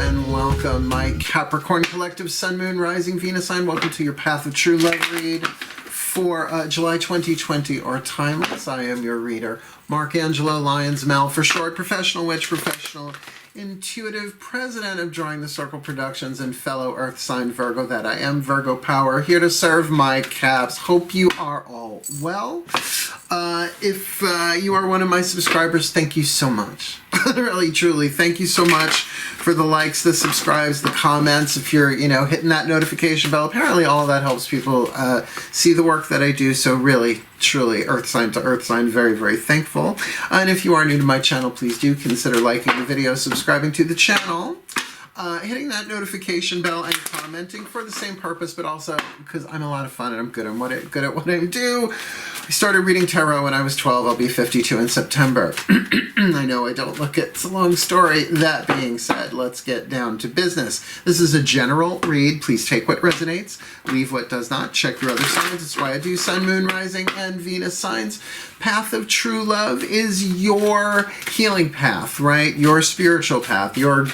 and welcome, my Capricorn Collective Sun, Moon, Rising, Venus sign. Welcome to your Path of True Love read for July 2020, or Timeless. I am your reader, Mark Angelo, Lyons, Mel for short, professional witch, professional intuitive, president of Drawing the Circle Productions, and fellow Earth sign Virgo that I am, Virgo Power, here to serve my Caps. Hope you are all well. If you are one of my subscribers, thank you so much. Really, truly, thank you so much for the likes, the subscribes, the comments. If you're, hitting that notification bell, apparently all of that helps people see the work that I do. So really, truly, Earth sign to Earth sign, very, very thankful. And if you are new to my channel, please do consider liking the video, subscribing to the channel, hitting that notification bell, and commenting for the same purpose, but also because I'm a lot of fun and I'm good at what I do. I started reading tarot when I was 12. I'll be 52 in September. I know I don't look it. It's a long story. That being said, let's get down to business. This is a general read. Please take what resonates, leave what does not. Check your other signs. That's why I do Sun, Moon, Rising, and Venus signs. Path of True Love is your healing path, right? Your spiritual path, your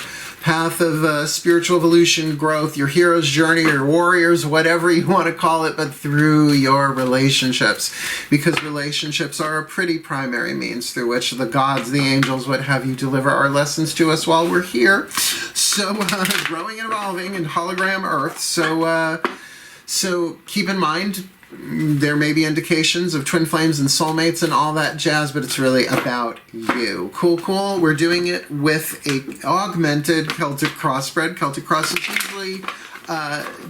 path of spiritual evolution, growth, your hero's journey, your warriors, whatever you want to call it, but through your relationships. Because relationships are a pretty primary means through which the gods, the angels, what have you, deliver our lessons to us while we're here. So, growing and evolving in hologram Earth. So keep in mind, there may be indications of twin flames and soulmates and all that jazz, but it's really about you. Cool, cool. We're doing it with a augmented Celtic Cross spread. Celtic Cross is usually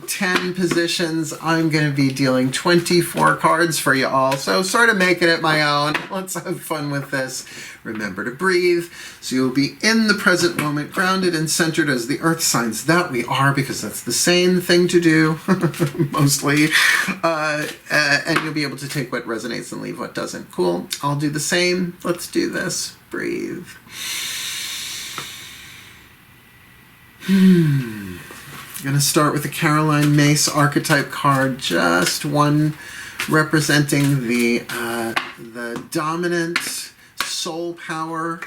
10 positions. I'm going to be dealing 24 cards for you all, so sort of making it my own. Let's have fun with this. Remember to breathe, so you'll be in the present moment, grounded and centered as the earth signs that we are, because that's the same thing to do, mostly. And you'll be able to take what resonates and leave what doesn't. Cool. I'll do the same. Let's do this. Breathe. I'm going to start with the Caroline Mace archetype card, just one representing the dominant soul power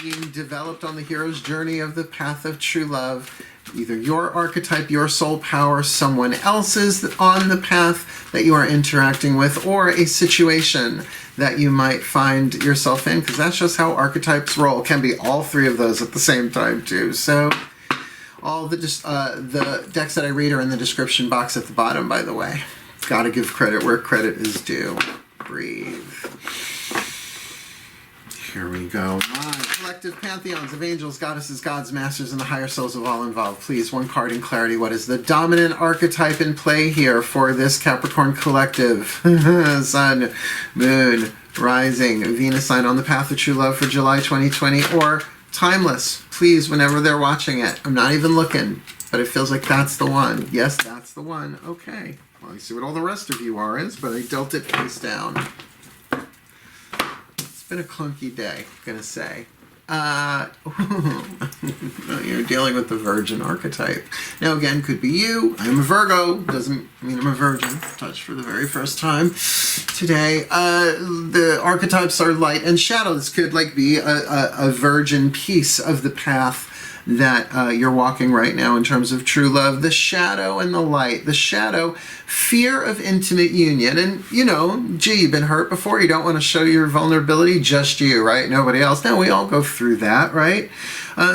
being developed on the hero's journey of the path of true love. Either your archetype, your soul power, someone else's on the path that you are interacting with, or a situation that you might find yourself in, because that's just how archetypes roll. Can be all three of those at the same time too. So all the decks that I read are in the description box at the bottom, by the way. Gotta give credit where credit is due. Breathe. Here we go. My collective pantheons of angels, goddesses, gods, masters, and the higher souls of all involved. Please, one card in clarity. What is the dominant archetype in play here for this Capricorn collective? Sun, Moon, Rising, Venus sign on the path of true love for July 2020, or Timeless. Please, whenever they're watching it. I'm not even looking, but it feels like that's the one. Yes, that's the one. Okay. Well, I see what all the rest of you is, but I dealt it face down. Been a clunky day, I'm gonna say. You're dealing with the Virgin archetype. Now again, could be you. I'm a Virgo. Doesn't mean I'm a virgin. Touched for the very first time today. The archetypes are light and shadow. This could be a virgin piece of the path that you're walking right now in terms of true love. The shadow and the light. The shadow, fear of intimate union. And, you've been hurt before. You don't want to show your vulnerability. Just you, right? Nobody else. No, we all go through that, right?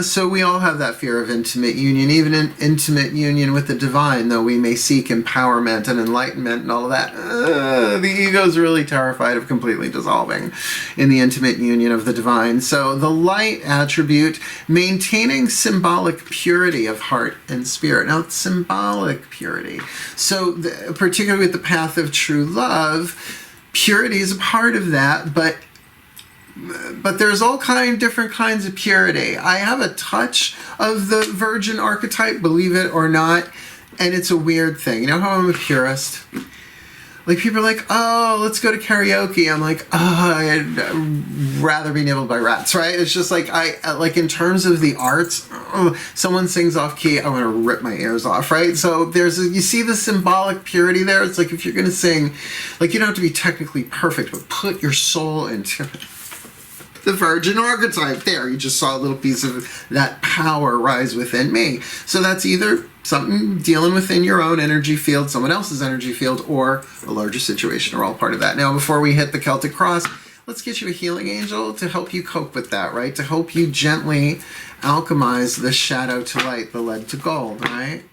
So we all have that fear of intimate union, even in intimate union with the divine, though we may seek empowerment and enlightenment and all of that. The ego is really terrified of completely dissolving in the intimate union of the divine. So the light attribute, maintaining symbolic purity of heart and spirit. Now, it's symbolic purity. So particularly with the path of true love, purity is a part of that, but there's all different kinds of purity. I have a touch of the Virgin archetype, believe it or not, and it's a weird thing. You know how I'm a purist? People are like, oh, let's go to karaoke. I'm like, oh, I'd rather be nibbled by rats, right? It's just in terms of the arts, someone sings off key, I want to rip my ears off, right? So you see the symbolic purity there. It's like if you're going to sing, you don't have to be technically perfect, but put your soul into it. the Virgin archetype. There, you just saw a little piece of that power rise within me. So that's either something dealing within your own energy field, someone else's energy field, or a larger situation, are all part of that. Now, before we hit the Celtic Cross, let's get you a healing angel to help you cope with that, right? To help you gently alchemize the shadow to light, the lead to gold, right?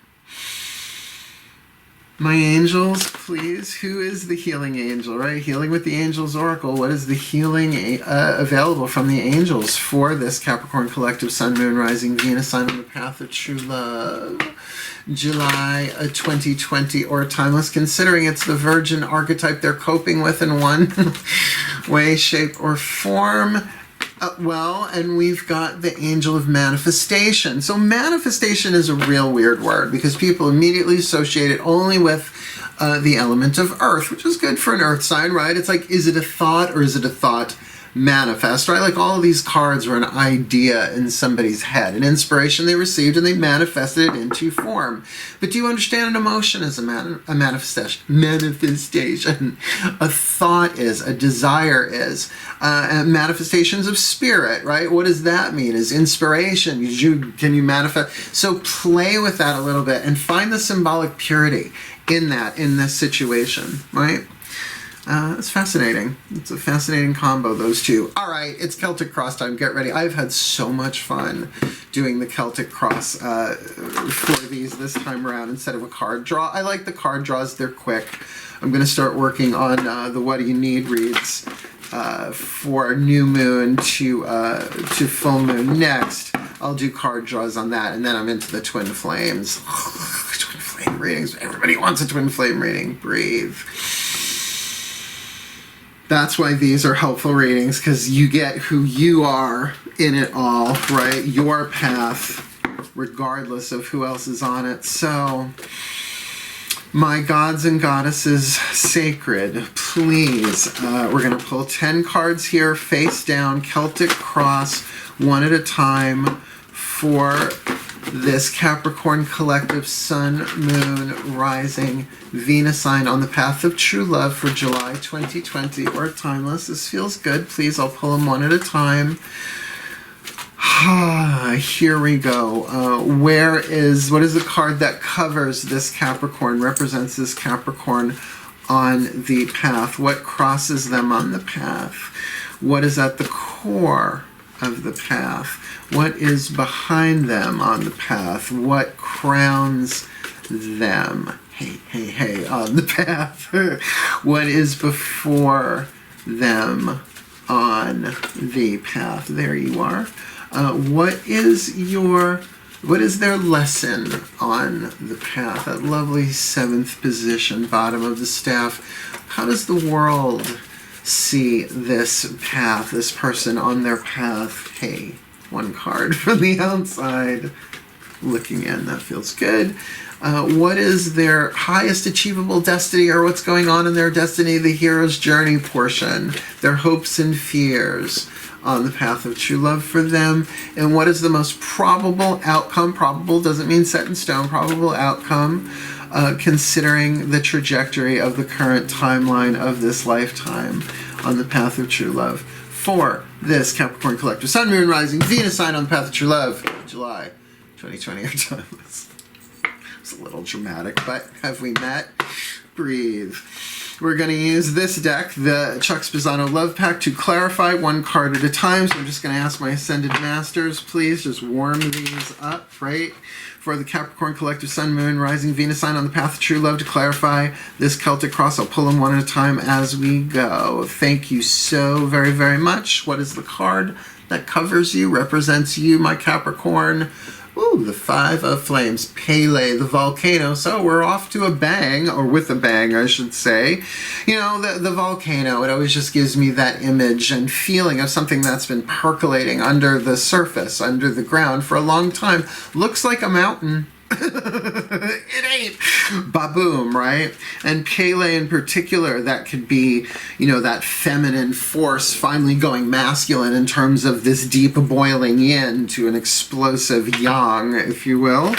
My angels, please. Who is the healing angel, right? Healing with the Angels Oracle. What is the healing available from the angels for this Capricorn collective Sun, Moon, Rising, Venus sign on the path of true love? July 2020 or timeless, considering it's the Virgin archetype they're coping with in one way, shape, or form. Well, and we've got the angel of manifestation. So manifestation is a real weird word because people immediately associate it only with the element of earth, which is good for an earth sign, right? It's like, is it a thought or is it a thought manifest, right? Like all of these cards are an idea in somebody's head, an inspiration they received and they manifested it into form. But do you understand an emotion is a manifestation? A thought is, a desire is, manifestations of spirit, right? What does that mean? Is inspiration? Can you manifest? So play with that a little bit and find the symbolic purity in that, in this situation, right? It's fascinating. It's a fascinating combo, those two. All right, it's Celtic Cross time. Get ready. I've had so much fun doing the Celtic Cross for these this time around instead of a card draw. I like the card draws. They're quick. I'm going to start working on the What Do You Need reads for new moon to full moon next. I'll do card draws on that, and then I'm into the twin flames. Twin flame readings. Everybody wants a twin flame reading. Breathe. That's why these are helpful readings, because you get who you are in it all, right? Your path, regardless of who else is on it. So, my gods and goddesses sacred, please, we're going to pull 10 cards here, face down, Celtic Cross, one at a time, for this Capricorn collective Sun, Moon, Rising, Venus sign on the path of true love for July 2020 or timeless. This feels good. Please, I'll pull them one at a time. Here we go. What is the card that covers this Capricorn, represents this Capricorn on the path? What crosses them on the path? What is at the core of the path? What is behind them on the path? What crowns them? Hey, on the path. What is before them on the path? There you are. What is their lesson on the path? That lovely 7th position, bottom of the staff. How does the world see this path, this person on their path? Hey, one card from the outside looking in. That feels good. What is their highest achievable destiny, or what's going on in their destiny, the hero's journey portion, their hopes and fears on the path of true love for them, and what is the most probable outcome? Probable doesn't mean set in stone. Probable outcome, considering the trajectory of the current timeline of this lifetime on the path of true love for this Capricorn collective Sun, Moon, Rising, Venus sign on the path of true love, July 2020 or timeless. It's a little dramatic, but have we met? Breathe. We're going to use this deck, the Chuck Spezzano Love Pack, to clarify one card at a time. So I'm just going to ask my Ascended Masters, please just warm these up, right? For the Capricorn collective Sun, Moon, Rising, Venus sign on the path of true love to clarify this Celtic Cross. I'll pull them one at a time as we go. Thank you so very, very much. What is the card that covers you, represents you, my Capricorn? Ooh, the 5 of Flames, Pele, the volcano. So we're off to a bang, or with a bang, I should say. You know, the volcano, it always just gives me that image and feeling of something that's been percolating under the surface, under the ground for a long time. Looks like a mountain. It ain't. Baboom, right? And Pele in particular, that could be, you know, that feminine force finally going masculine in terms of this deep boiling yin to an explosive yang, if you will.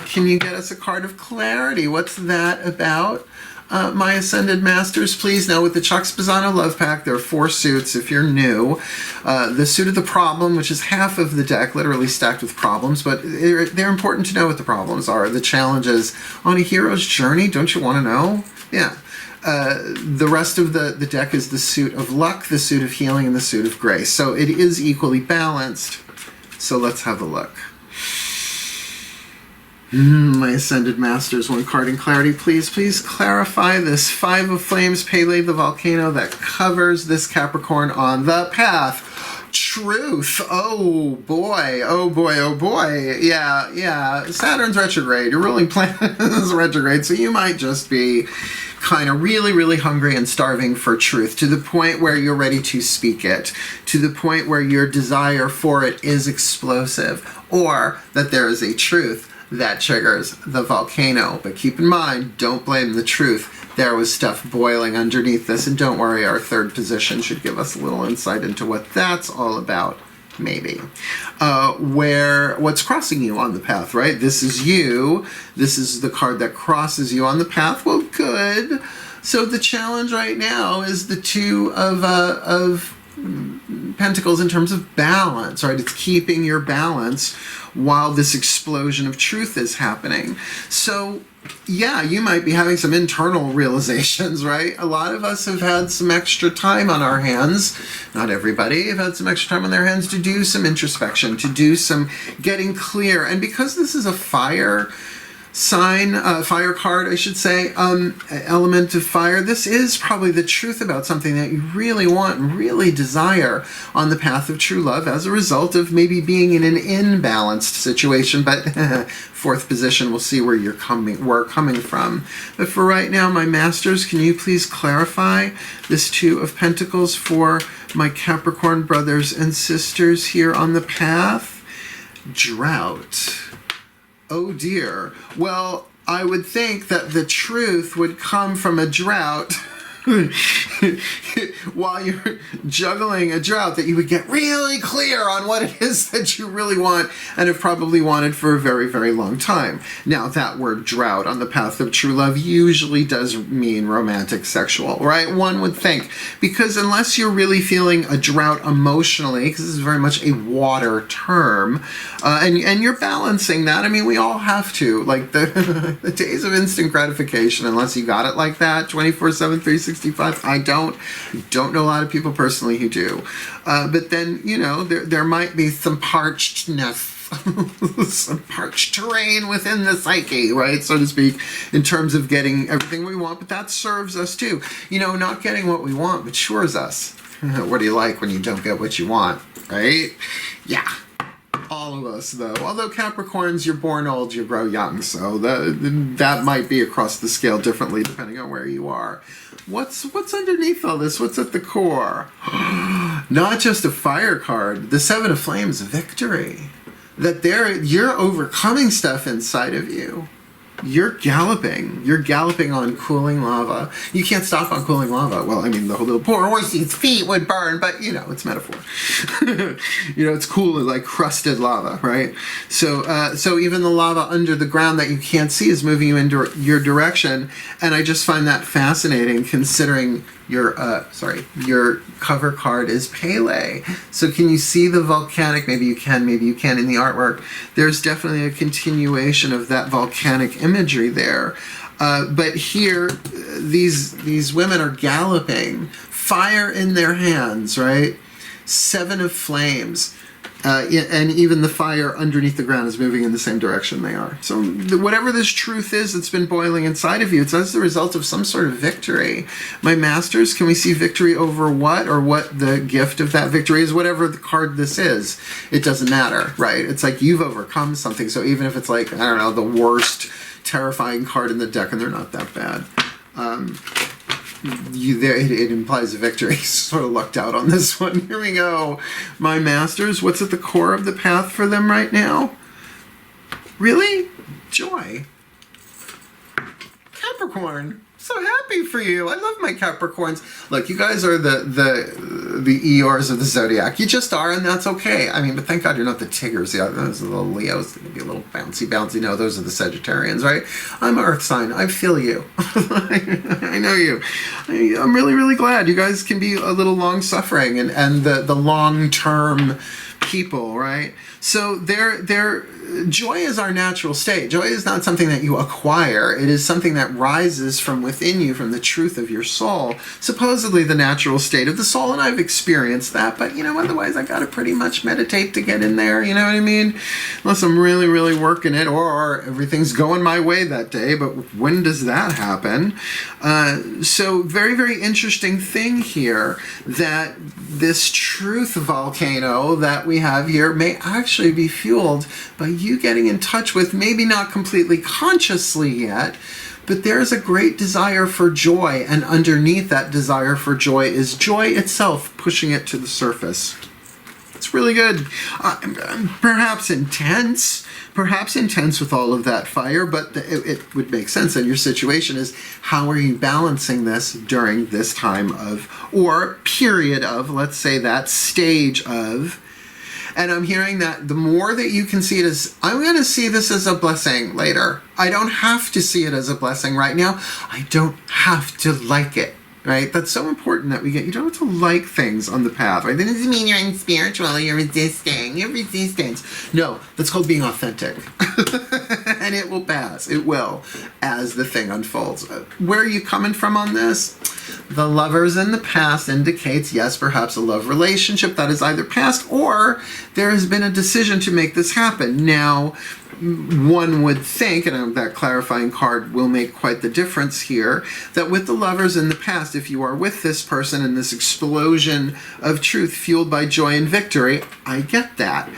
Can you get us a card of clarity? What's that about? My Ascended Masters, please. Now with the Chuck Spezzano Love Pack, there are 4 suits if you're new. The suit of the problem, which is half of the deck, literally stacked with problems, but they're important to know what the problems are. The challenges on a hero's journey, don't you want to know? Yeah. The rest of the deck is the suit of luck, the suit of healing, and the suit of grace. So it is equally balanced. So let's have a look. My Ascended Masters, 1 card in clarity, please. Please clarify this 5 of Flames, Pele the volcano that covers this Capricorn on the path. Truth. Oh boy, oh boy, oh boy. Yeah. Saturn's retrograde. Your ruling planet is retrograde, so you might just be kind of really hungry and starving for truth, to the point where you're ready to speak it, to the point where your desire for it is explosive, or that there is a truth that triggers the volcano. But keep in mind, don't blame the truth. There was stuff boiling underneath this, and don't worry, our 3rd position should give us a little insight into what that's all about, maybe. What's crossing you on the path, right? This is you. This is the card that crosses you on the path. Well, good. So the challenge right now is the 2 of Pentacles in terms of balance, right? It's keeping your balance while this explosion of truth is happening. So yeah, you might be having some internal realizations, right? A lot of us have had some extra time on our hands. Not everybody have had some extra time on their hands to do some introspection, to do some getting clear. And because this is a fire sign, fire card, I should say, element of fire, this is probably the truth about something that you really want and really desire on the path of true love as a result of maybe being in an imbalanced situation. But 4th position, we'll see where we're coming from. But for right now, my masters, can you please clarify this 2 of Pentacles for my Capricorn brothers and sisters here on the path? Drought. Oh dear. Well, I would think that the truth would come from a drought while you're juggling a drought, that you would get really clear on what it is that you really want and have probably wanted for a very long time. Now, that word drought on the path of true love usually does mean romantic sexual, right? One would think, because unless you're really feeling a drought emotionally, because this is very much a water term, and you're balancing that. I mean, we all have to, like the days of instant gratification, unless you got it like that 24/7, 365. I don't know a lot of people personally who do. But then, you know, there might be some parchedness, some parched terrain within the psyche, right, so to speak, in terms of getting everything we want. But that serves us too. You know, not getting what we want matures us. What do you like when you don't get what you want, right? Yeah. All of us, though. Although Capricorns, you're born old, you grow young, so that might be across the scale differently depending on where you are. What's underneath all this? What's at the core? Not just a fire card. The 7 of Flames, victory. That you're overcoming stuff inside of you. You're galloping on cooling lava. You can't stop on cooling lava. Well, I mean, the whole little poor horse's feet would burn, but you know, it's metaphor. You know, it's cool, like crusted lava, right? So even the lava under the ground that you can't see is moving you into your direction, and I just find that fascinating, considering your cover card is Pele. So can you see the volcanic? Maybe you can in the artwork. There's definitely a continuation of that volcanic imagery there. But here, these women are galloping, fire in their hands, right? 7 of Flames. And even the fire underneath the ground is moving in the same direction they are. So whatever this truth is that's been boiling inside of you, it's as the result of some sort of victory. My masters, can we see victory over what, or what the gift of that victory is? Whatever the card this is, it doesn't matter, right? It's like you've overcome something. So even if it's like, I don't know, the worst terrifying card in the deck, and they're not that bad, it implies a victory. Sort of lucked out on this one. Here we go. My masters, what's at the core of the path for them right now? Really? Joy. Capricorn. so happy for you. I love my Capricorns. Look, you guys are the Eeyores of the zodiac. You just are, and that's okay. I mean, but thank God you're not the Tigers. Yeah, those are the Leos. They're gonna be a little bouncy. No, those are the Sagittarians, right? I'm Earth sign. I feel you. I know you. I'm really glad you guys can be a little long suffering and the long term people, right? So joy is our natural state. Joy is not something that you acquire. It is something that rises from within you, from the truth of your soul. Supposedly the natural state of the soul, and I've experienced that, but otherwise I gotta pretty much meditate to get in there, you know what I mean? Unless I'm really working it, or everything's going my way that day, but when does that happen? So very interesting thing here, that this truth volcano that we have here may actually be fueled by you getting in touch with, maybe not completely consciously yet, but there's a great desire for joy, and underneath that desire for joy is joy itself, pushing it to the surface. It's really good. Perhaps intense with all of that fire, but it would make sense. And your situation is, how are you balancing this during this time of, or period of, let's say that stage of. And I'm hearing that the more that you can see it as, I'm going to see this as a blessing later. I don't have to see it as a blessing right now. I don't have to like it, right? That's so important that we get, you don't have to like things on the path, right? That doesn't mean you're unspiritual or you're resisting. You're resistance. No, that's called being authentic. And it will pass. It will, as the thing unfolds. Where are you coming from on this? The Lovers in the past indicates, yes, perhaps a love relationship that is either past, or there has been a decision to make this happen. Now, one would think, and that clarifying card will make quite the difference here, that with the Lovers in the past, if you are with this person in this explosion of truth fueled by joy and victory, I get that.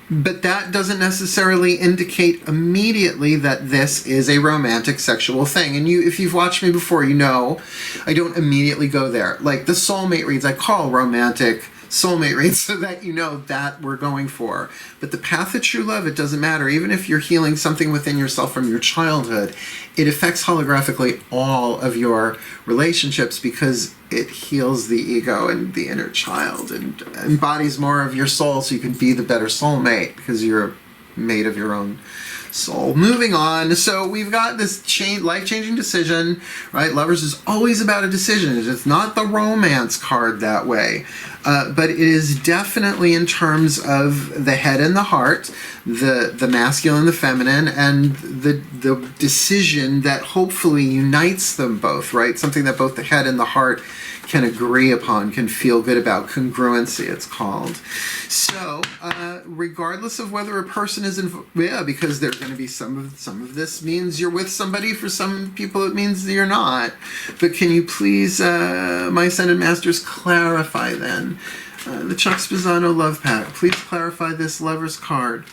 But that doesn't necessarily indicate immediately that this is a romantic sexual thing. And if you've watched me before, you know I don't immediately go there. Like the soulmate reads, I call romantic soulmate reads so that you know that we're going for. But the path of true love, it doesn't matter. Even if you're healing something within yourself from your childhood, it affects holographically all of your relationships, because it heals the ego and the inner child and embodies more of your soul, so you can be the better soulmate because you're made of your own soul. Moving on. So we've got this life-changing decision, right? Lovers is always about a decision. It's not the romance card that way. But it is definitely in terms of the head and the heart, the masculine, the feminine, and the decision that hopefully unites them both, right? Something that both the head and the heart can agree upon, can feel good about. Congruency, it's called. So, regardless of whether a person is because there's going to be some of this means you're with somebody. For some people, it means you're not. But can you please, my Ascended Masters, clarify then? The Chuck Spezzano Love Pack. Please clarify this Lover's card.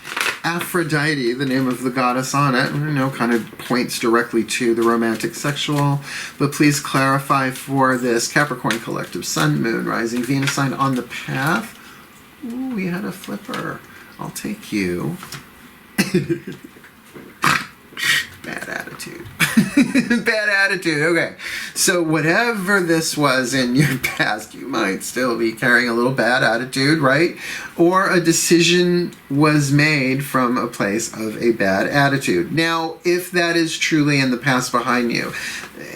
Aphrodite, the name of the goddess on it, kind of points directly to the romantic sexual, but please clarify for this Capricorn Collective Sun, Moon, Rising, Venus sign on the path. Ooh, we had a flipper. I'll take you. Bad attitude. Bad attitude. Okay. So whatever this was in your past, you might still be carrying a little bad attitude, right? Or a decision was made from a place of a bad attitude. Now, if that is truly in the past behind you,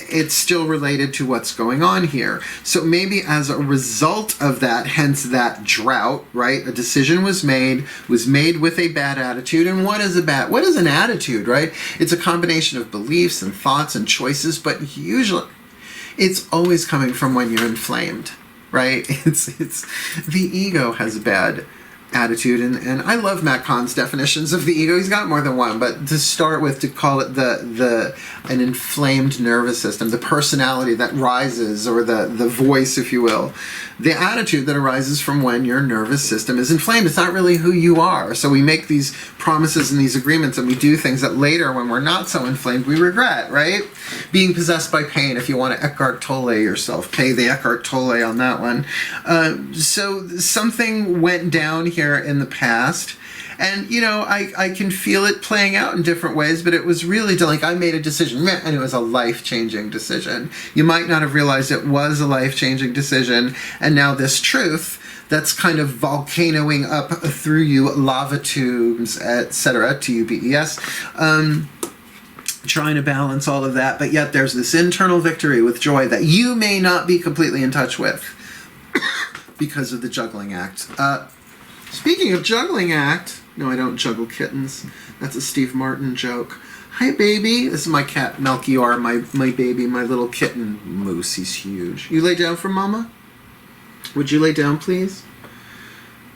it's still related to what's going on here. So maybe as a result of that, hence that drought, right? A decision was made with a bad attitude. And what is an attitude, right? It's a combination of beliefs and thoughts and choices, but usually it's always coming from when you're inflamed, right? It's the ego has a bad attitude, and I love Matt Kahn's definitions of the ego. He's got more than one, but to start with, to call it an inflamed nervous system, the personality that rises, or the voice, if you will, the attitude that arises from when your nervous system is inflamed. It's not really who you are. So we make these promises and these agreements, and we do things that later, when we're not so inflamed, we regret, right? Being possessed by pain, if you want to Eckhart Tolle yourself, pay the Eckhart Tolle on that one. So something went down here here in the past. And, you know, I can feel it playing out in different ways, but it was really like I made a decision, and it was a life-changing decision. You might not have realized it was a life-changing decision, and now this truth that's kind of volcanoing up through you, lava tubes, etc., T-U-B-E-S, trying to balance all of that, but yet there's this internal victory with joy that you may not be completely in touch with because of the juggling act. Speaking of juggling act, no, I don't juggle kittens. That's a Steve Martin joke. Hi, baby. This is my cat, Melchior, my baby, my little kitten moose. He's huge. You lay down for Mama? Would you lay down, please?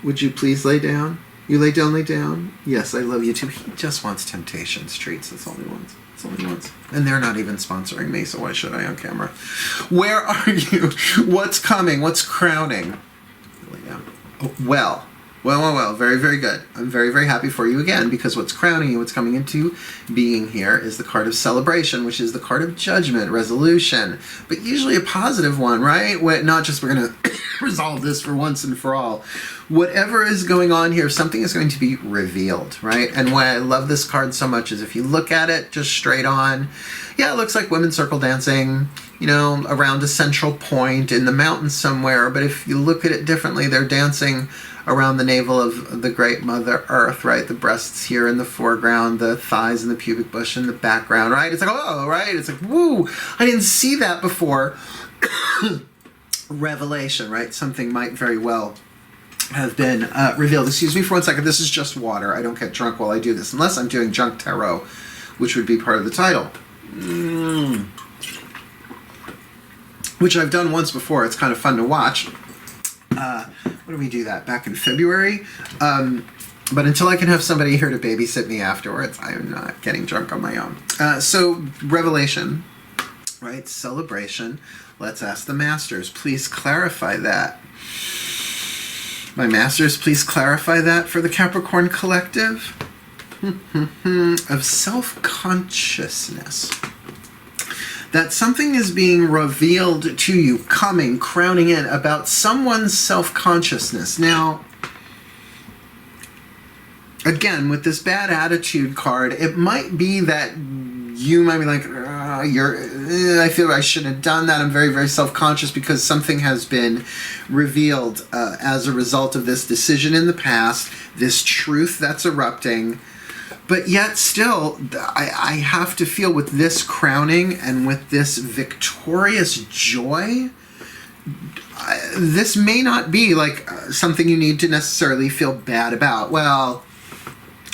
Would you please lay down? You lay down, lay down? Yes, I love you too. He just wants Temptations treats. That's all he wants. That's all he wants. And they're not even sponsoring me, so why should I on camera? Where are you? What's coming? What's crowning? Lay down. Oh, well. Very, very good. I'm very, very happy for you again, because what's crowning you, what's coming into being here is the card of celebration, which is the card of judgment, resolution, but usually a positive one, right? Not just we're going to resolve this for once and for all. Whatever is going on here, something is going to be revealed, right? And why I love this card so much is if you look at it just straight on, yeah, it looks like women circle dancing, you know, around a central point in the mountains somewhere, but if you look at it differently, they're dancing around the navel of the great Mother Earth, right? The breasts here in the foreground, the thighs and the pubic bush in the background, right? It's like, oh, right? It's like, woo, I didn't see that before. Revelation, right? Something might very well have been revealed. Excuse me for 1 second. This is just water. I don't get drunk while I do this, unless I'm doing junk tarot, which would be part of the title. Which I've done once before. It's kind of fun to watch. When did we do that? Back in February? But until I can have somebody here to babysit me afterwards, I'm not getting drunk on my own. So, revelation, right? Celebration. Let's ask the masters. Please clarify that. My masters, please clarify that for the Capricorn Collective. Of self-consciousness. That something is being revealed to you, coming, crowning in, about someone's self-consciousness. Now, again, with this bad attitude card, it might be that you might be like, I feel I shouldn't have done that. I'm very, very self-conscious because something has been revealed as a result of this decision in the past, this truth that's erupting. But yet still, I have to feel with this crowning and with this victorious joy, this may not be like something you need to necessarily feel bad about. Well,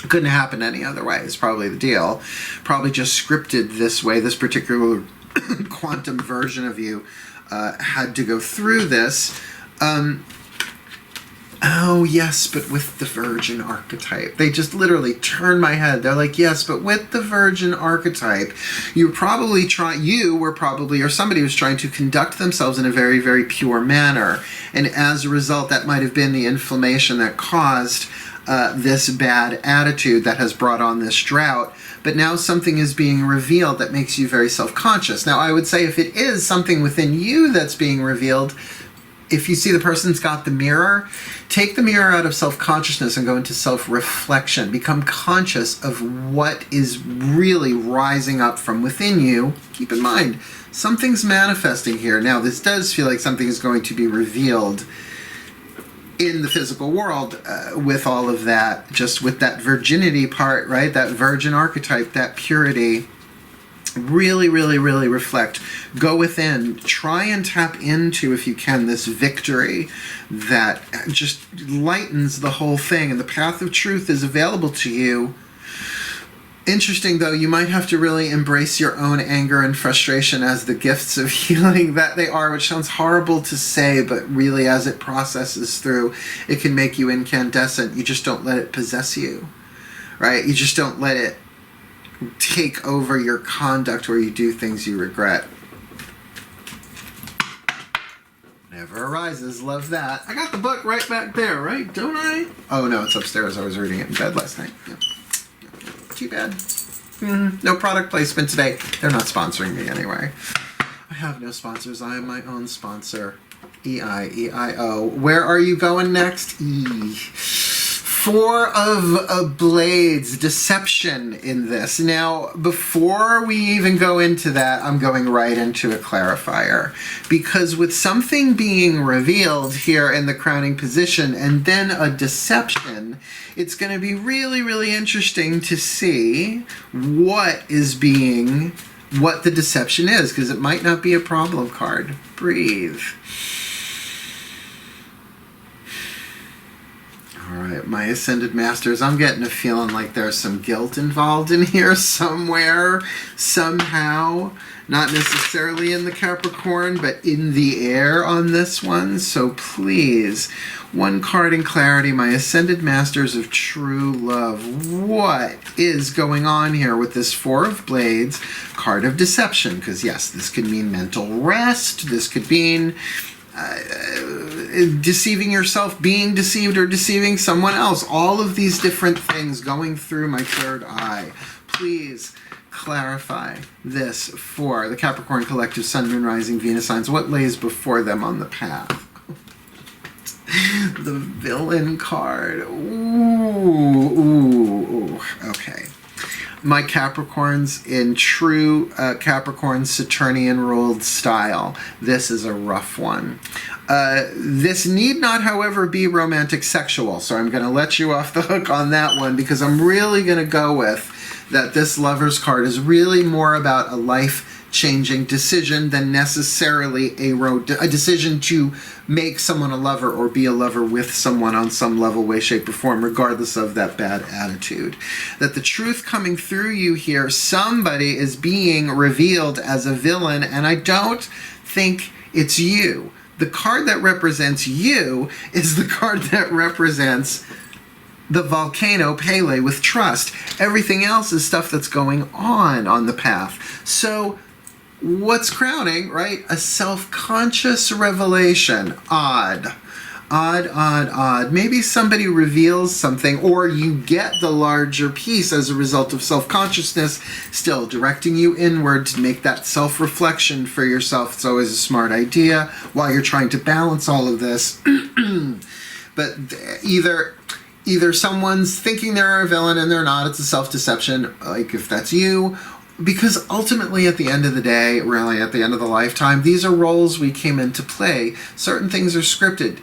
it couldn't happen any other way is probably the deal. Probably just scripted this way. This particular quantum version of you had to go through this. Oh, yes, but with the Virgin archetype. They just literally turn my head. They're like, yes, but with the Virgin archetype, or somebody was trying to conduct themselves in a very, very pure manner. And as a result, that might have been the inflammation that caused this bad attitude that has brought on this drought. But now something is being revealed that makes you very self-conscious. Now, I would say if it is something within you that's being revealed, if you see the person's got the mirror, take the mirror out of self-consciousness and go into self-reflection. Become conscious of what is really rising up from within you. Keep in mind, something's manifesting here. Now, this does feel like something is going to be revealed in the physical world with all of that, just with that virginity part, right? That virgin archetype, that purity. Really, really, really reflect. Go within. Try and tap into, if you can, this victory that just lightens the whole thing. And the path of truth is available to you. Interesting, though, you might have to really embrace your own anger and frustration as the gifts of healing that they are, which sounds horrible to say, but really as it processes through, it can make you incandescent. You just don't let it possess you, right? You just don't let it take over your conduct where you do things you regret. Never arises. Love that. I got the book right back there, right? Don't I? Oh, no, it's upstairs. I was reading it in bed last night. Yeah. Too bad. No product placement today. They're not sponsoring me anyway. I have no sponsors. I am my own sponsor. E-I-E-I-O. Where are you going next? E. Four of Blades, deception in this. Now, before we even go into that, I'm going right into a clarifier. Because with something being revealed here in the crowning position and then a deception, it's going to be really, really interesting to see what the deception is, because it might not be a problem card. Breathe. All right, my Ascended Masters, I'm getting a feeling like there's some guilt involved in here somewhere, somehow. Not necessarily in the Capricorn, but in the air on this one. So please, one card in clarity, my Ascended Masters of True Love. What is going on here with this Four of Blades, card of deception? Because yes, this could mean mental rest. This could mean deceiving yourself, being deceived, or deceiving someone else. All of these different things going through my third eye. Please clarify this for the Capricorn Collective Sun, Moon, Rising, Venus signs. What lays before them on the path? The Villain card. Ooh. Okay. My Capricorns, in true Capricorn Saturnian ruled style, this is a rough one. This need not, however, be romantic sexual, so I'm going to let you off the hook on that one, because I'm really going to go with that this Lover's card is really more about a life-changing decision than necessarily a decision to make someone a lover or be a lover with someone on some level, way, shape, or form, regardless of that bad attitude. That the truth coming through you here, somebody is being revealed as a villain, and I don't think it's you. The card that represents you is the card that represents the volcano Pele with trust. Everything else is stuff that's going on the path. So what's crowning, right? A self-conscious revelation. Odd. Maybe somebody reveals something, or you get the larger piece as a result of self-consciousness, still directing you inward to make that self-reflection for yourself. It's always a smart idea while you're trying to balance all of this. But either someone's thinking they're a villain and they're not, it's a self-deception, like if that's you, because ultimately at the end of the day, really at the end of the lifetime, these are roles we came in to play. Certain things are scripted.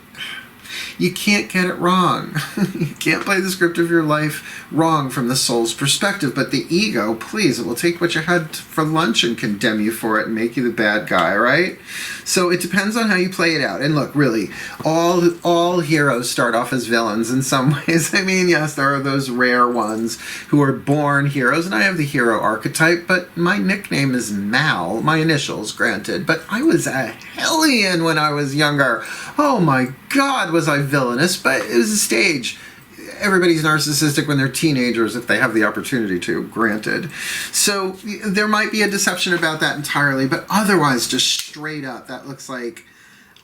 You can't get it wrong. You can't play the script of your life wrong from the soul's perspective. But the ego, please, it will take what you had for lunch and condemn you for it and make you the bad guy, right? So it depends on how you play it out. And look, really, all heroes start off as villains in some ways. I mean, yes, there are those rare ones who are born heroes, and I have the hero archetype, but my nickname is Mal, my initials, granted. But I was a hellion when I was younger. Oh my God, was I villainous, but it was a stage. Everybody's narcissistic when they're teenagers if they have the opportunity to, granted. So there might be a deception about that entirely, but otherwise, just straight up, that looks like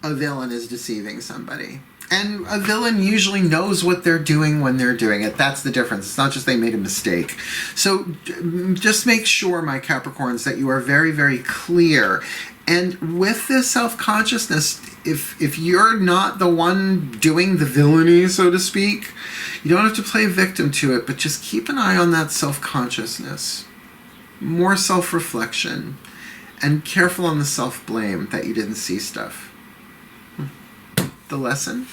a villain is deceiving somebody. And a villain usually knows what they're doing when they're doing it. That's the difference. It's not just they made a mistake. So just make sure, my Capricorns, that you are very, very clear. And with this self-consciousness, if you're not the one doing the villainy, so to speak, you don't have to play victim to it, but just keep an eye on that self-consciousness. More self-reflection. And careful on the self-blame that you didn't see stuff. The lesson?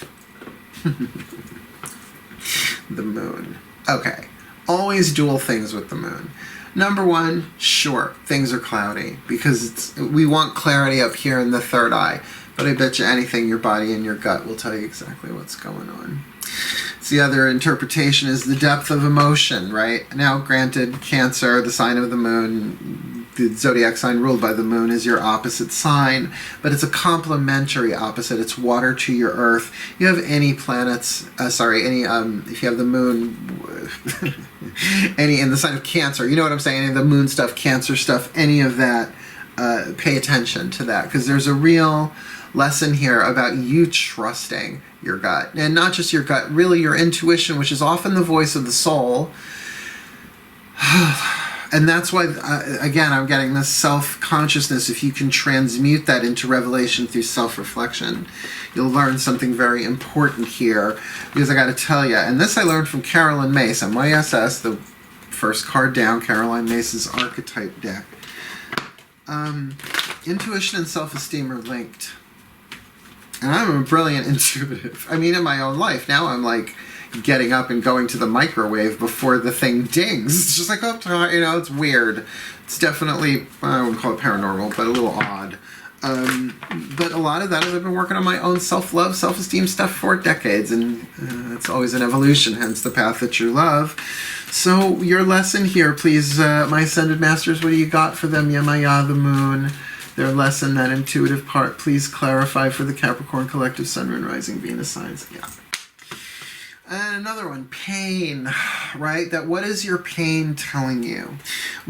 The moon. Okay. Always dual things with the moon. Number one, sure, things are cloudy because we want clarity up here in the third eye. But I bet you anything, your body and your gut will tell you exactly what's going on. So the other interpretation is the depth of emotion, right? Now, granted, Cancer, the sign of the moon, the zodiac sign ruled by the moon, is your opposite sign, but it's a complementary opposite. It's water to your earth. You have any planets, if you have the moon, any in the sign of Cancer, you know what I'm saying? Any of the moon stuff, Cancer stuff, any of that, pay attention to that, because there's a real lesson here about you trusting your gut, and not just your gut, really your intuition, which is often the voice of the soul. And that's why, again, I'm getting this self-consciousness. If you can transmute that into revelation through self-reflection, you'll learn something very important here. Because I got to tell you, and this I learned from Carolyn Mace, MYSS, the first card down, Caroline Mace's archetype deck. Intuition and self-esteem are linked. And I'm a brilliant intuitive. I mean, in my own life, now I'm like getting up and going to the microwave before the thing dings. It's just like, oh, you know, it's weird. It's definitely, I wouldn't call it paranormal, but a little odd. But a lot of that is I've been working on my own self-love, self-esteem stuff for decades, and it's always an evolution, hence the path that you love. So your lesson here, please, my Ascended Masters, what do you got for them? Yamaya, the moon, their lesson, that intuitive part, please clarify for the Capricorn collective Sun, Moon, Rising, Venus signs. Yeah. And another one, pain, right? That what is your pain telling you?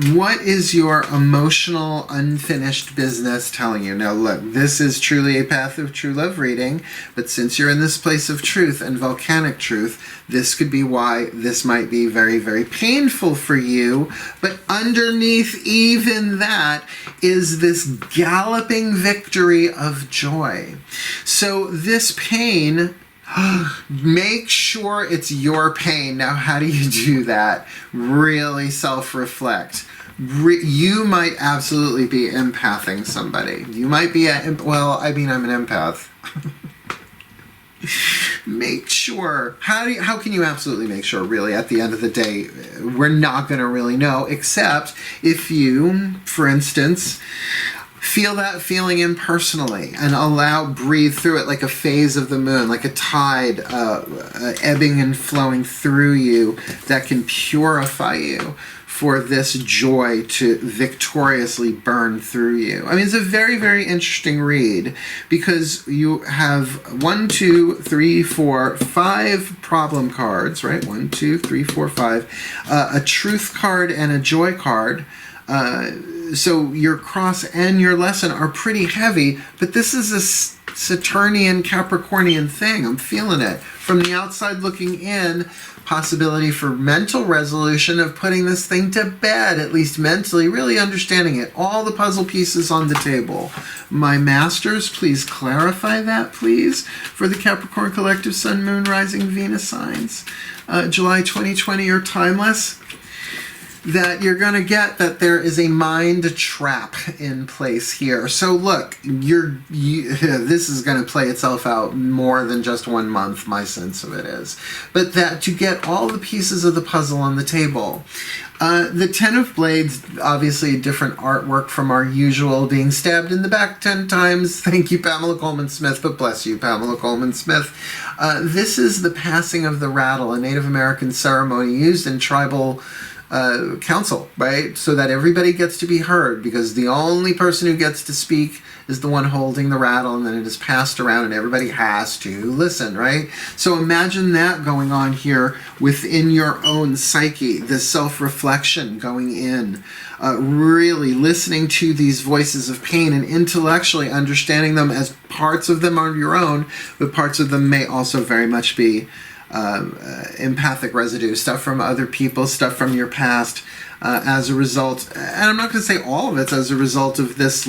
What is your emotional unfinished business telling you? Now look, this is truly a path of true love reading, but since you're in this place of truth and volcanic truth, this could be why this might be very, very painful for you. But underneath even that is this galloping victory of joy. So this pain, make sure it's your pain. Now, how do you do that? Really self-reflect. You might absolutely be empathing somebody. You might be well, I mean, I'm an empath. Make sure. How can you absolutely make sure, really, at the end of the day? We're not going to really know, except if you, for instance, feel that feeling impersonally and breathe through it like a phase of the moon, like a tide ebbing and flowing through you that can purify you for this joy to victoriously burn through you. I mean, it's a very, very interesting read because you have 1, 2, 3, 4, 5 problem cards, right? 1, 2, 3, 4, 5, a truth card and a joy card. So your cross and your lesson are pretty heavy, but this is a Saturnian, Capricornian thing. I'm feeling it. From the outside looking in, possibility for mental resolution of putting this thing to bed, at least mentally, really understanding it. All the puzzle pieces on the table. My masters, please clarify that, please, for the Capricorn collective Sun, Moon, Rising, Venus signs. July 2020 or timeless. That you're going to get that there is a mind trap in place here. So look, this is going to play itself out more than just 1 month, my sense of it is. But that to get all the pieces of the puzzle on the table. The Ten of Blades, obviously a different artwork from our usual, being stabbed in the back 10 times. Thank you, Pamela Coleman-Smith, but bless you, Pamela Coleman-Smith. This is the passing of the rattle, a Native American ceremony used in tribal council, right? So that everybody gets to be heard, because the only person who gets to speak is the one holding the rattle, and then it is passed around and everybody has to listen, right? So imagine that going on here within your own psyche, this self-reflection going in, really listening to these voices of pain and intellectually understanding them as parts of them are your own, but parts of them may also very much be empathic residue, stuff from other people, stuff from your past, as a result, and I'm not going to say all of it's as a result of this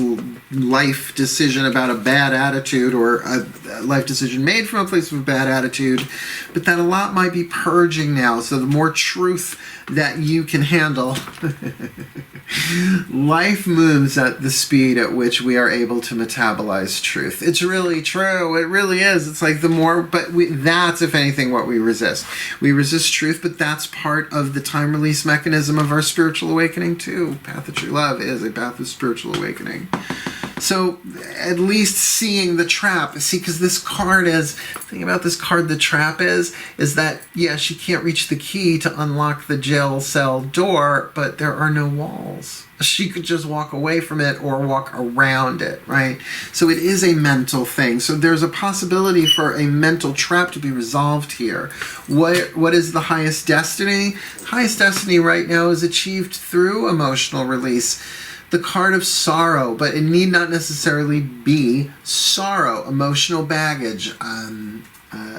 life decision about a bad attitude, or a life decision made from a place of a bad attitude, but that a lot might be purging now. So the more truth that you can handle, life moves at the speed at which we are able to metabolize truth. It's really true. It really is. It's like the more, but that's, if anything, what we resist. We resist truth, but that's part of the time release mechanism of our spiritual awakening too. Path of True Love is a path of spiritual awakening. So at least seeing the trap, see, because this card is, the thing about this card, the trap is that, yeah, she can't reach the key to unlock the jail cell door, but there are no walls. She could just walk away from it or walk around it, right? So it is a mental thing. So there's a possibility for a mental trap to be resolved here. What is the highest destiny? Highest destiny right now is achieved through emotional release. The card of sorrow, but it need not necessarily be sorrow, emotional baggage,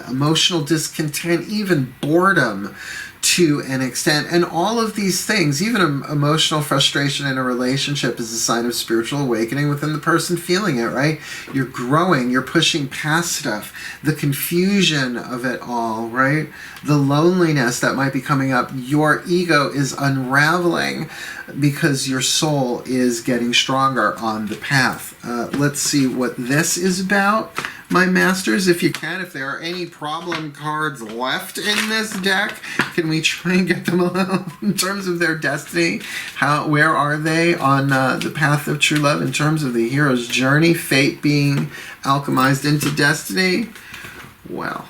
emotional discontent, even boredom, to an extent. And all of these things, even emotional frustration in a relationship, is a sign of spiritual awakening within the person feeling it, right? You're growing, you're pushing past stuff, the confusion of it all, right? The loneliness that might be coming up, your ego is unraveling because your soul is getting stronger on the path. Let's see what this is about, my masters. If you can, if there are any problem cards left in this deck, can we try and get them along in terms of their destiny? Where are they on the path of true love in terms of the hero's journey, fate being alchemized into destiny? Well,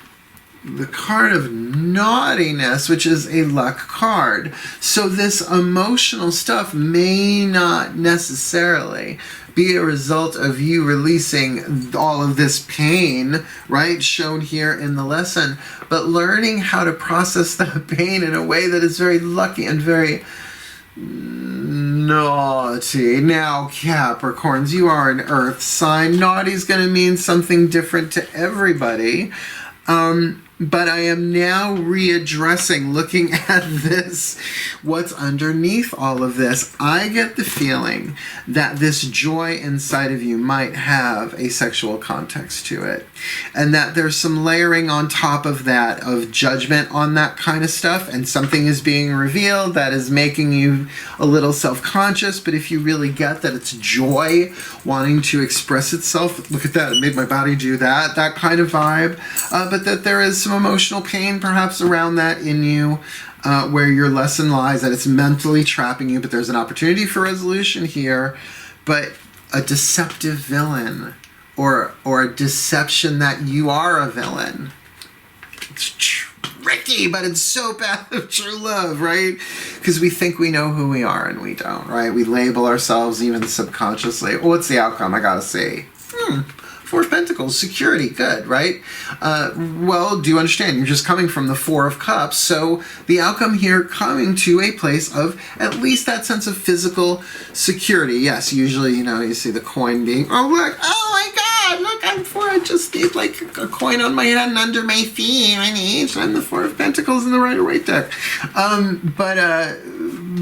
the card of naughtiness, which is a luck card. So this emotional stuff may not necessarily be a result of you releasing all of this pain, right, shown here in the lesson, but learning how to process that pain in a way that is very lucky and very naughty. Now, Capricorns, you are an earth sign. Naughty is going to mean something different to everybody. But I am now readdressing, looking at this, what's underneath all of this. I get the feeling that this joy inside of you might have a sexual context to it. And that there's some layering on top of that of judgment on that kind of stuff. And something is being revealed that is making you a little self-conscious. But if you really get that it's joy wanting to express itself, look at that, it made my body do that, that kind of vibe. But that there is some emotional pain perhaps around that in you, where your lesson lies, that it's mentally trapping you, but there's an opportunity for resolution here. But a deceptive villain, or a deception that you are a villain. It's tricky, but it's so path of true love, right? Because we think we know who we are and we don't, right? We label ourselves even subconsciously. Oh, what's the outcome? I gotta see. Four of Pentacles, security, good, right? Well, do you understand? You're just coming from the Four of Cups, so the outcome here coming to a place of at least that sense of physical security. Yes, usually, you know, you see the coin being, oh, look, oh my God, look, I'm four, I just need like a coin on my head and under my feet, I'm the Four of Pentacles in the Rider-Waite deck.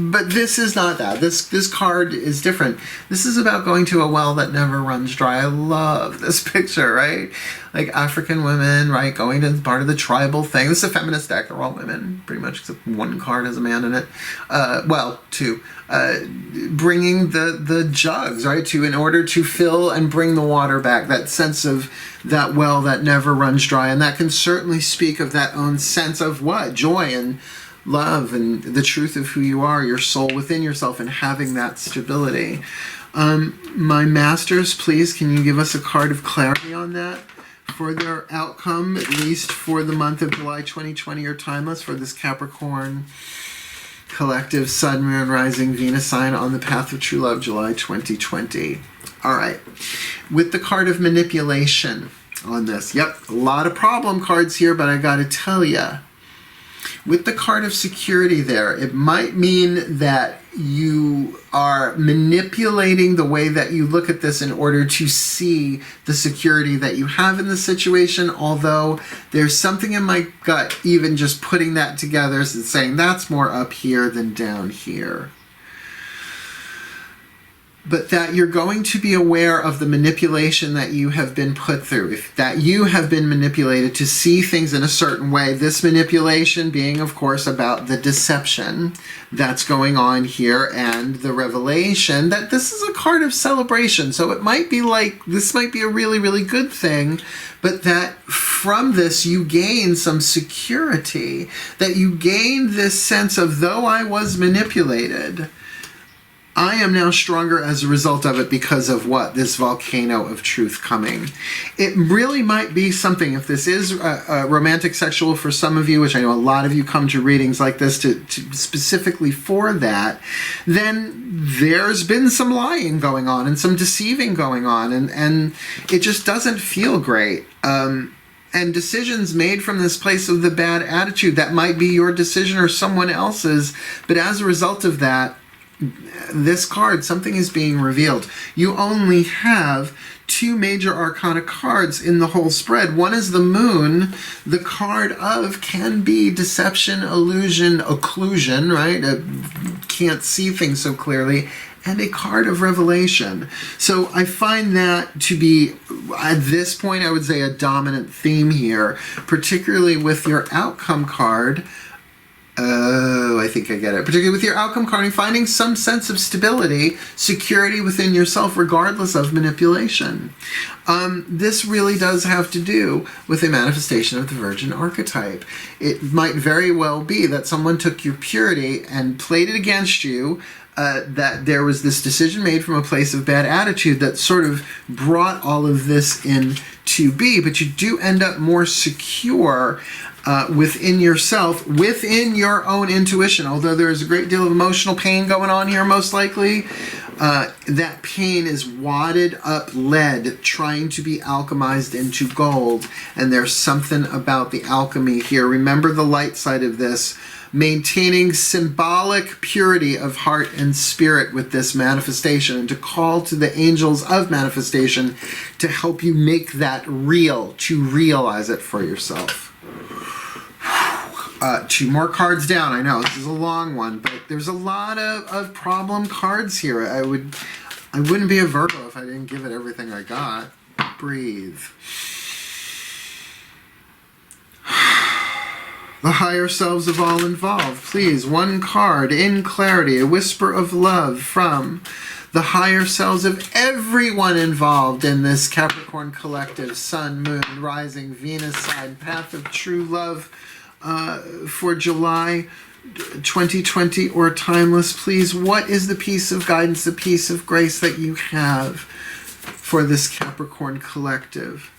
But this is not that. This card is different. This is about going to a well that never runs dry. I love this picture, right? Like African women, right? Going to part of the tribal thing. This is a feminist deck. They're all women, pretty much, except one card has a man in it. Well, two. Bringing the jugs, right? In order to fill and bring the water back. That sense of that well that never runs dry. And that can certainly speak of that own sense of what? Joy and love and the truth of who you are, your soul within yourself, and having that stability. My masters, please, can you give us a card of clarity on that for their outcome, at least for the month of July 2020 or timeless, for this Capricorn collective Sun, Moon, Rising, Venus sign on the path of true love, July 2020. All right. With the card of manipulation on this. Yep, a lot of problem cards here, but I got to tell you, with the card of security there, it might mean that you are manipulating the way that you look at this in order to see the security that you have in the situation, although there's something in my gut even just putting that together, saying that's more up here than down here. But that you're going to be aware of the manipulation that you have been put through, that you have been manipulated to see things in a certain way. This manipulation being, of course, about the deception that's going on here and the revelation that this is a card of celebration. So it might be like, this might be a really, really good thing, but that from this you gain some security, that you gain this sense of, though I was manipulated, I am now stronger as a result of it because of what? This volcano of truth coming. It really might be something, if this is romantic sexual for some of you, which I know a lot of you come to readings like this to specifically for that, then there's been some lying going on and some deceiving going on, and it just doesn't feel great. And decisions made from this place of the bad attitude, that might be your decision or someone else's, but as a result of that, this card, something is being revealed. You only have two major arcana cards in the whole spread. One is the Moon, the card of can be deception, illusion, occlusion, right? Can't see things so clearly, and a card of revelation. So I find that to be, at this point, I would say a dominant theme here, particularly with your outcome card. Oh, I think I get it. Particularly with your outcome card, and finding some sense of stability, security within yourself, regardless of manipulation. This really does have to do with a manifestation of the Virgin archetype. It might very well be that someone took your purity and played it against you, that there was this decision made from a place of bad attitude that sort of brought all of this in to be, but you do end up more secure within yourself, within your own intuition. Although there is a great deal of emotional pain going on here, most likely, that pain is wadded up lead trying to be alchemized into gold, and there's something about the alchemy here. Remember the light side of this, maintaining symbolic purity of heart and spirit with this manifestation, and to call to the angels of manifestation to help you make that real, to realize it for yourself. Two more cards down. I know this is a long one, but there's a lot of problem cards here. I wouldn't be a Virgo if I didn't give it everything I got. Breathe. The higher selves of all involved. Please, one card in clarity, a whisper of love from the higher selves of everyone involved in this Capricorn collective, Sun, Moon, Rising, Venus sign, path of true love for July 2020 or timeless. Please, what is the piece of guidance, the piece of grace that you have for this Capricorn collective?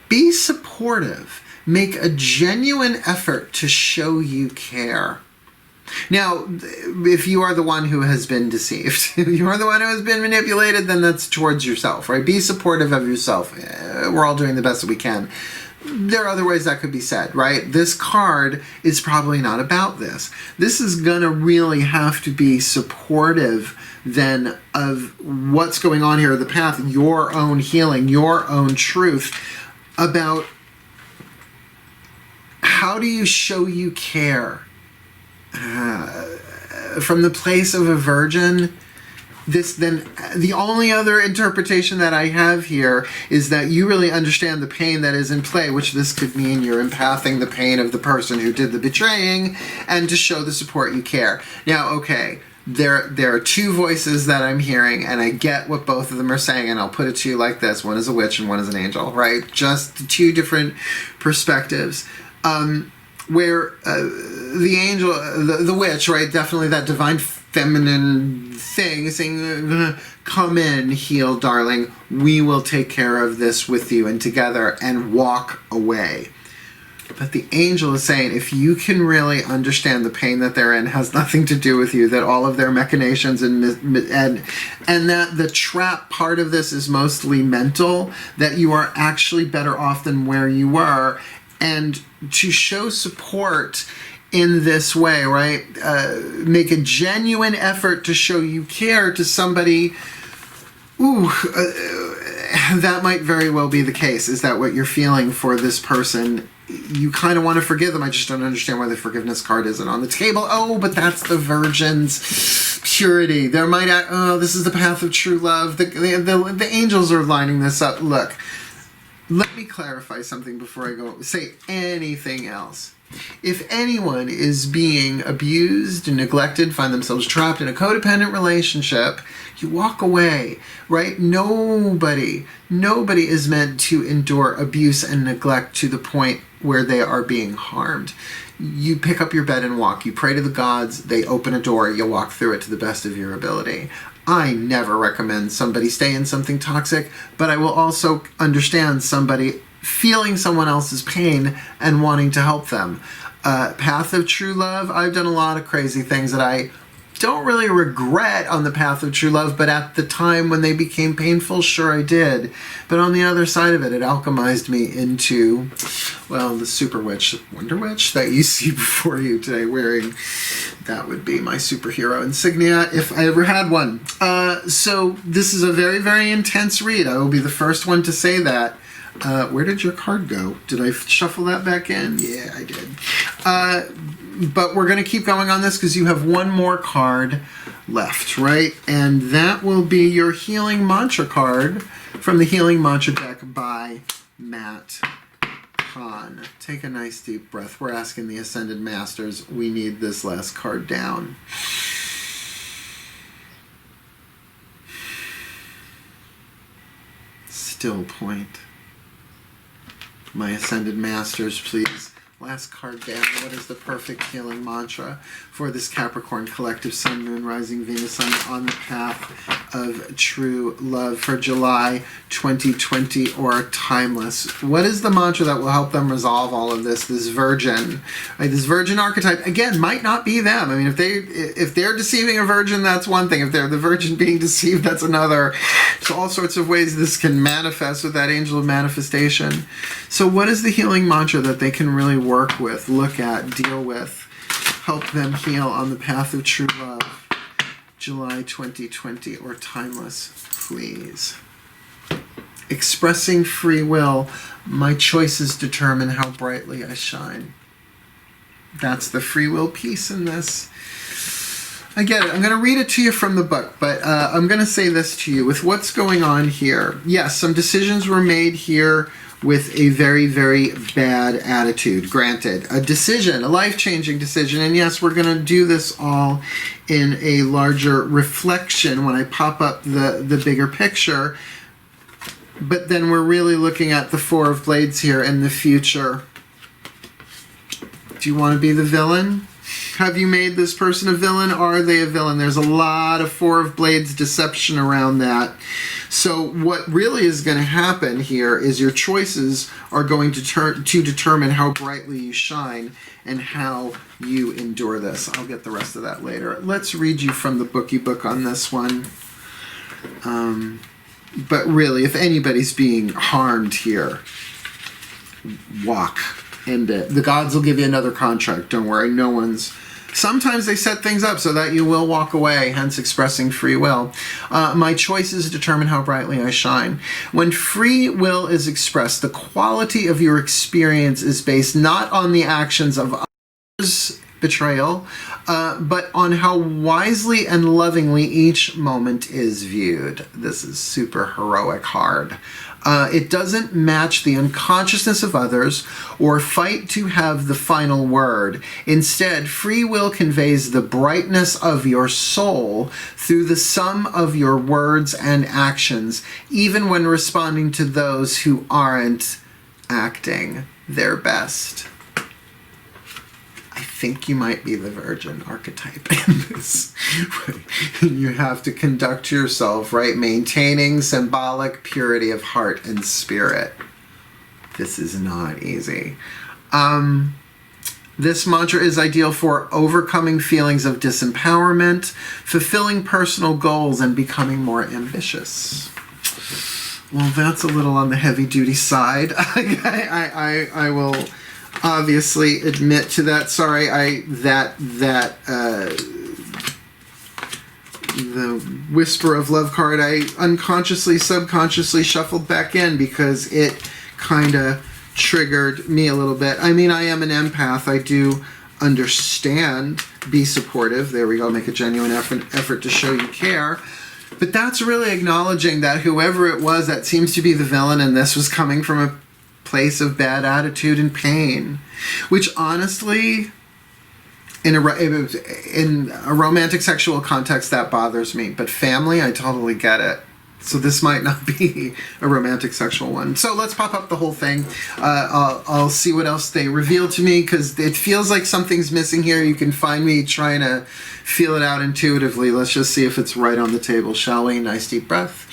Be supportive. Make a genuine effort to show you care. Now, if you are the one who has been deceived, if you are the one who has been manipulated, then that's towards yourself, right? Be supportive of yourself. We're all doing the best that we can. There are other ways that could be said, right? This card is probably not about this. This is going to really have to be supportive then of what's going on here, the path, your own healing, your own truth about how do you show you care? From the place of a virgin, the only other interpretation that I have here is that you really understand the pain that is in play, which this could mean you're empathing the pain of the person who did the betraying, and to show the support you care. Now, okay, there are two voices that I'm hearing, and I get what both of them are saying, and I'll put it to you like this. One is a witch and one is an angel, right? Just two different perspectives. Where the angel, the witch, right, definitely that divine feminine thing, saying, come in, heal, darling, we will take care of this with you and together, and walk away. But the angel is saying, if you can really understand the pain that they're in has nothing to do with you, that all of their machinations and that the trap part of this is mostly mental, that you are actually better off than where you were, and to show support in this way, right? Make a genuine effort to show you care to somebody. That might very well be the case. Is that what you're feeling for this person? You kind of want to forgive them. I just don't understand why the forgiveness card isn't on the table. Oh, but that's the Virgin's purity. There might, this is the path of true love. The angels are lining this up. Look, let me clarify something before I go say anything else. If anyone is being abused and neglected, find themselves trapped in a codependent relationship, you walk away, right? Nobody is meant to endure abuse and neglect to the point where they are being harmed. You pick up your bed and walk. You pray to the gods. They open a door. You walk through it to the best of your ability. I never recommend somebody stay in something toxic, but I will also understand somebody feeling someone else's pain and wanting to help them. Path of true love, I've done a lot of crazy things that I don't really regret on the path of true love, but at the time when they became painful, sure I did. But on the other side of it, it alchemized me into, well, the super witch, Wonder Witch that you see before you today wearing, that would be my superhero insignia if I ever had one. So this is a very, very intense read. I will be the first one to say that. Where did your card go? Did I shuffle that back in? Yeah, I did. But we're going to keep going on this because you have one more card left, right? And that will be your Healing Mantra card from the Healing Mantra deck by Matt KAHN. Take a nice deep breath. We're asking the Ascended Masters, we need this last card down. Still point. My Ascended Masters, please. Last card down. What is the perfect healing mantra for this Capricorn collective Sun, Moon, Rising, Venus, Sun on the path of true love for July 2020 or timeless? What is the mantra that will help them resolve all of this? This Virgin, right? This Virgin archetype, again, might not be them. I mean, if they're deceiving a virgin, that's one thing. If they're the virgin being deceived, that's another. So all sorts of ways this can manifest with that angel of manifestation. So what is the healing mantra that they can really work with, look at, deal with, help them heal on the path of true love, July 2020 or timeless, please? Expressing free will, my choices determine how brightly I shine. That's the free will piece in this. I get it. I'm going to read it to you from the book, but I'm going to say this to you. With what's going on here, yes, some decisions were made here with a very, very bad attitude. Granted, a decision, a life-changing decision, and yes, we're going to do this all in a larger reflection when I pop up the bigger picture, but then we're really looking at the Four of Blades here in the future. Do you want to be the villain? Have you made this person a villain? Are they a villain? There's a lot of Four of Blades deception around that. So what really is going to happen here is your choices are going to determine how brightly you shine and how you endure this. I'll get the rest of that later. Let's read you from the bookie book on this one. But really, if anybody's being harmed here, walk. End it. The gods will give you another contract. Don't worry. No one's... Sometimes they set things up so that you will walk away, hence expressing free will. My choices determine how brightly I shine. When free will is expressed, the quality of your experience is based not on the actions of others' betrayal, but on how wisely and lovingly each moment is viewed. This is super heroic hard. It doesn't match the unconsciousness of others or fight to have the final word. Instead, free will conveys the brightness of your soul through the sum of your words and actions, even when responding to those who aren't acting their best. I think you might be the Virgin archetype in this. You have to conduct yourself, right? Maintaining symbolic purity of heart and spirit. This is not easy. This mantra is ideal for overcoming feelings of disempowerment, fulfilling personal goals, and becoming more ambitious. Well, that's a little on the heavy-duty side. I will... obviously admit to that. Sorry, the Whisper of Love card I unconsciously, subconsciously shuffled back in because it kind of triggered me a little bit. I mean, I am an empath. I do understand, be supportive. There we go. Make a genuine effort to show you care. But that's really acknowledging that whoever it was that seems to be the villain in this was coming from a place of bad attitude and pain, which honestly, in a romantic sexual context, that bothers me. But family, I totally get it. So this might not be a romantic sexual one. So let's pop up the whole thing. I'll see what else they reveal to me, because it feels like something's missing here. You can find me trying to feel it out intuitively. Let's just see if it's right on the table, shall we? Nice deep breath.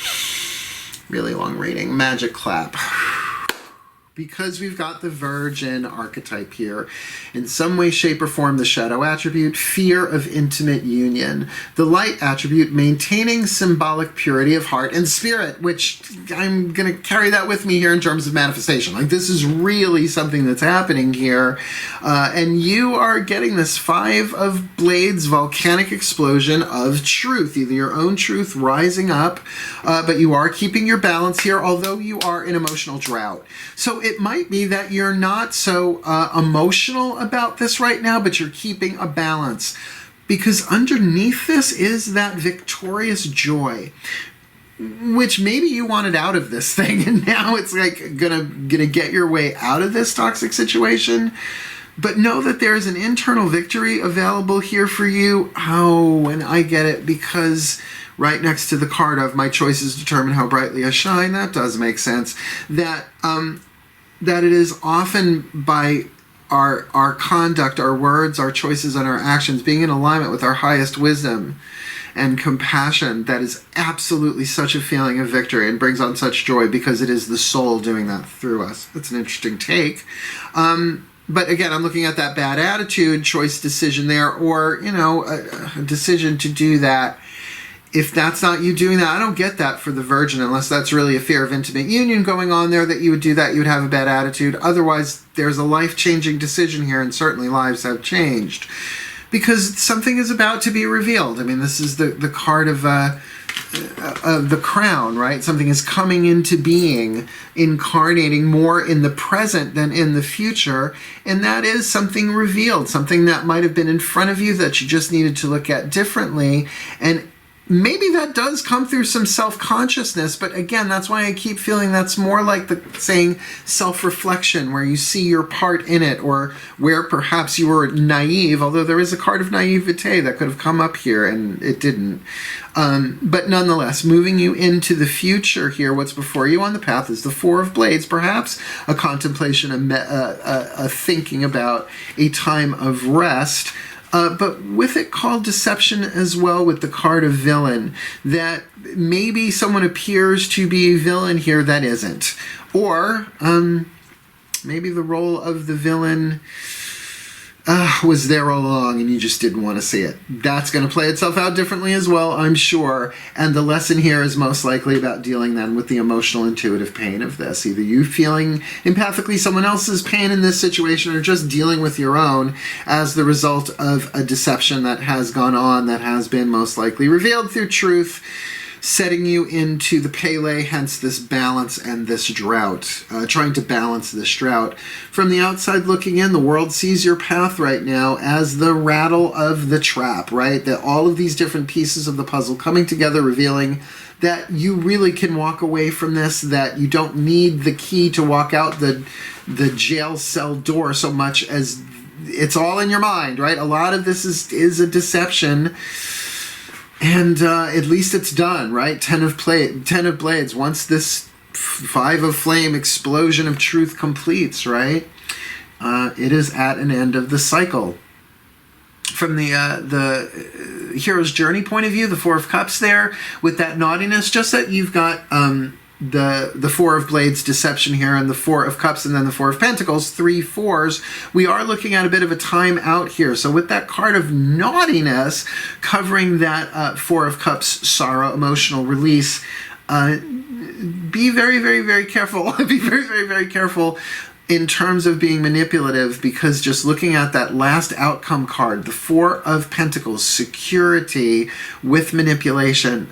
Really long reading. Magic clap. because we've got the Virgin archetype here. In some way, shape, or form, the shadow attribute, fear of intimate union. The light attribute, maintaining symbolic purity of heart and spirit, which I'm going to carry that with me here in terms of manifestation. Like, this is really something that's happening here. And you are getting this 5 of Blades volcanic explosion of truth, either your own truth rising up, but you are keeping your balance here, although you are in emotional drought. So it might be that you're not so emotional about this right now, but you're keeping a balance. Because underneath this is that victorious joy, which maybe you wanted out of this thing, and now it's like gonna get your way out of this toxic situation. But know that there's an internal victory available here for you. Oh, and I get it, because right next to the card of my choices determine how brightly I shine, that does make sense. That that it is often by our conduct, our words, our choices, and our actions being in alignment with our highest wisdom and compassion that is absolutely such a feeling of victory and brings on such joy, because it is the soul doing that through us. That's an interesting take. But again, I'm looking at that bad attitude, choice, decision there, or, you know, a decision to do that. If that's not you doing that, I don't get that for the Virgin, unless that's really a fear of intimate union going on there, that you would do that, you would have a bad attitude. Otherwise, there's a life-changing decision here, and certainly lives have changed. Because something is about to be revealed. I mean, this is the card of the crown, right? Something is coming into being, incarnating more in the present than in the future, and that is something revealed, something that might have been in front of you that you just needed to look at differently. And maybe that does come through some self-consciousness, but again, that's why I keep feeling that's more like the saying self-reflection, where you see your part in it, or where perhaps you were naive, although there is a card of naivete that could have come up here and it didn't. But nonetheless, moving you into the future here, what's before you on the path is the 4 of Blades, perhaps a contemplation, a thinking about a time of rest. But with it called deception as well, with the card of villain, that maybe someone appears to be a villain here that isn't. Or maybe the role of the villain was there all along and you just didn't want to see it. That's going to play itself out differently as well, I'm sure. And the lesson here is most likely about dealing then with the emotional, intuitive pain of this. Either you feeling empathically someone else's pain in this situation, or just dealing with your own as the result of a deception that has gone on, that has been most likely revealed through truth, setting you into the Pele, hence this balance and this drought, trying to balance this drought. From the outside looking in, the world sees your path right now as the rattle of the trap, right? That all of these different pieces of the puzzle coming together, revealing that you really can walk away from this, that you don't need the key to walk out the jail cell door so much as it's all in your mind, right? A lot of this is a deception. And at least it's done, right? 10 of Blades. Once this 5 of Flame explosion of truth completes, right? It is at an end of the cycle. From the hero's journey point of view, the 4 of Cups there, with that naughtiness, just that you've got the 4 of Blades deception here, and the 4 of Cups, and then the 4 of Pentacles, 3 4s. We are looking at a bit of a time out here. So with that card of naughtiness covering that 4 of Cups sorrow, emotional release, be very, very, very careful. Be very, very, very careful in terms of being manipulative, because just looking at that last outcome card, the 4 of Pentacles, security with manipulation,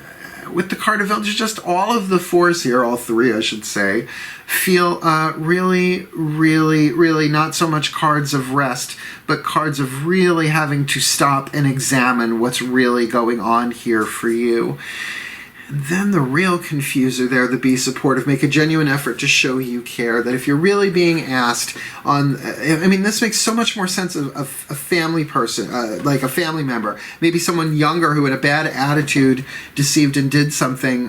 with the card of villains, just all of the 4s here, all 3 I should say, feel really, really, really not so much cards of rest, but cards of really having to stop and examine what's really going on here for you. And then the real confuser there, the be supportive, make a genuine effort to show you care, that if you're really being asked on, I mean, this makes so much more sense of a family person, like a family member, maybe someone younger who had a bad attitude, deceived and did something,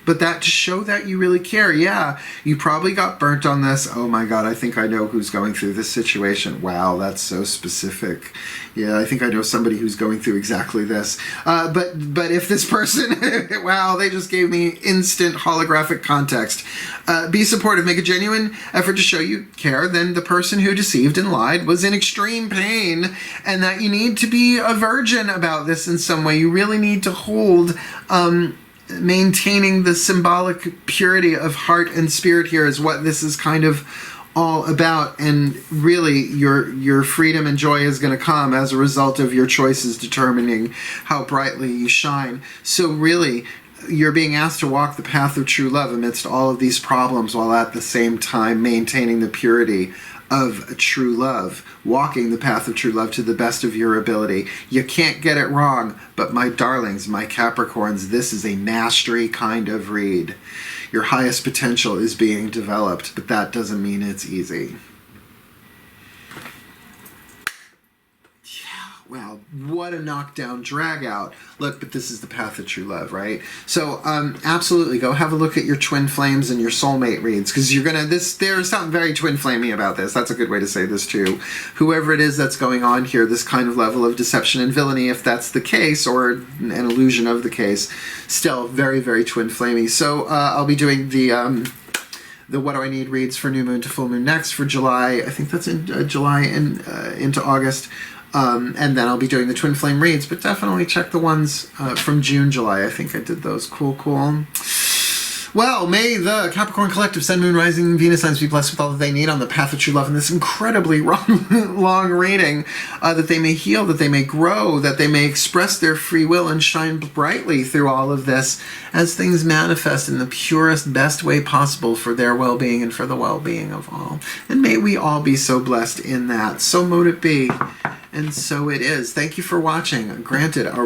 but that to show that you really care. Yeah, you probably got burnt on this. Oh my God, I think I know who's going through this situation. Wow, that's so specific. Yeah, I think I know somebody who's going through exactly this. But if this person, wow, they just gave me instant holographic context. Be supportive. Make a genuine effort to show you care. Then the person who deceived and lied was in extreme pain, and that you need to be a virgin about this in some way. You really need to hold maintaining the symbolic purity of heart and spirit here is what this is kind of all about, and really your freedom and joy is going to come as a result of your choices determining how brightly you shine. So really, you're being asked to walk the path of true love amidst all of these problems, while at the same time maintaining the purity of a true love, walking the path of true love to the best of your ability. You can't get it wrong, but my darlings, my Capricorns, this is a mastery kind of read. Your highest potential is being developed, but that doesn't mean it's easy. Wow, what a knockdown drag out. Look, but this is the path of true love, right? So absolutely go have a look at your twin flames and your soulmate reads, because you're gonna there's something very twin flamey about this. That's a good way to say this too. Whoever it is that's going on here, this kind of level of deception and villainy, if that's the case, or an illusion of the case, still very, very twin flamey. So I'll be doing the What Do I Need reads for new moon to full moon next for July. I think that's in July and into August. And then I'll be doing the twin flame reads, but definitely check the ones from June, July. I think I did those. Cool. Well, may the Capricorn Collective, Sun, Moon, Rising, Venus signs be blessed with all that they need on the path of true love in this incredibly long reading, that they may heal, that they may grow, that they may express their free will and shine brightly through all of this as things manifest in the purest, best way possible for their well-being and for the well-being of all. And may we all be so blessed in that. So mote it be. And so it is. Thank you for watching. Granted, a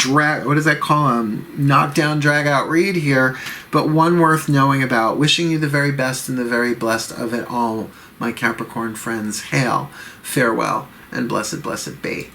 what does that call knockdown, drag out read here, but one worth knowing about. Wishing you the very best and the very blessed of it all, my Capricorn friends. Hail, farewell, and blessed, blessed be.